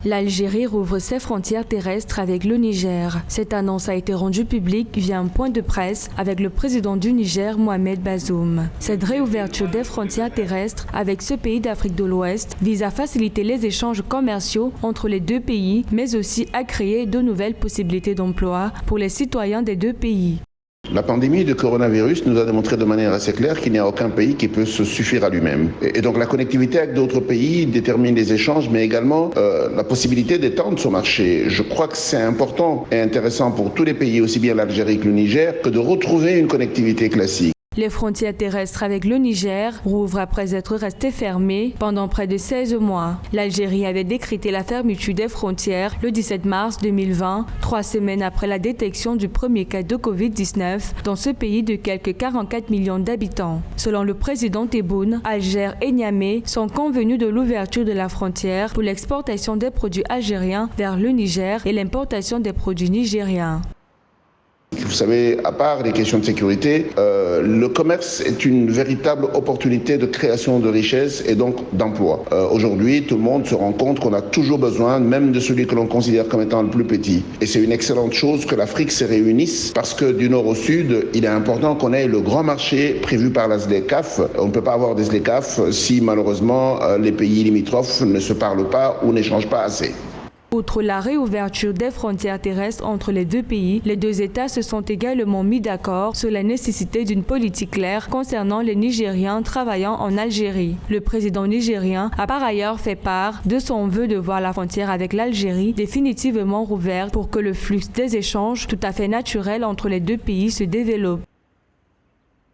L'Algérie rouvre ses frontières terrestres avec le Niger. Cette annonce a été rendue publique via un point de presse avec le président du Niger, Mohamed Bazoum. Cette réouverture des frontières terrestres avec ce pays d'Afrique de l'Ouest vise à faciliter les échanges commerciaux entre les deux pays, mais aussi à créer de nouvelles possibilités d'emploi pour les citoyens des deux pays. La pandémie de coronavirus nous a démontré de manière assez claire qu'il n'y a aucun pays qui peut se suffire à lui-même. Et donc la connectivité avec d'autres pays détermine les échanges, mais également la possibilité d'étendre son marché. Je crois que c'est important et intéressant pour tous les pays, aussi bien l'Algérie que le Niger, que de retrouver une connectivité classique. Les frontières terrestres avec le Niger rouvrent après être restées fermées pendant près de 16 mois. L'Algérie avait décrété la fermeture des frontières le 17 mars 2020, 3 semaines après la détection du premier cas de Covid-19 dans ce pays de quelques 44 millions d'habitants. Selon le président Tebboune, Alger et Niamey sont convenus de l'ouverture de la frontière pour l'exportation des produits algériens vers le Niger et l'importation des produits nigériens. Vous savez, à part les questions de sécurité, le commerce est une véritable opportunité de création de richesses et donc d'emploi. Aujourd'hui, tout le monde se rend compte qu'on a toujours besoin, même de celui que l'on considère comme étant le plus petit. Et c'est une excellente chose que l'Afrique se réunisse parce que du nord au sud, il est important qu'on ait le grand marché prévu par la SLECAF. On ne peut pas avoir des SLECAF si malheureusement les pays limitrophes ne se parlent pas ou n'échangent pas assez. Outre la réouverture des frontières terrestres entre les deux pays, les deux États se sont également mis d'accord sur la nécessité d'une politique claire concernant les Nigériens travaillant en Algérie. Le président nigérien a par ailleurs fait part de son vœu de voir la frontière avec l'Algérie définitivement rouverte pour que le flux des échanges tout à fait naturel entre les deux pays se développe.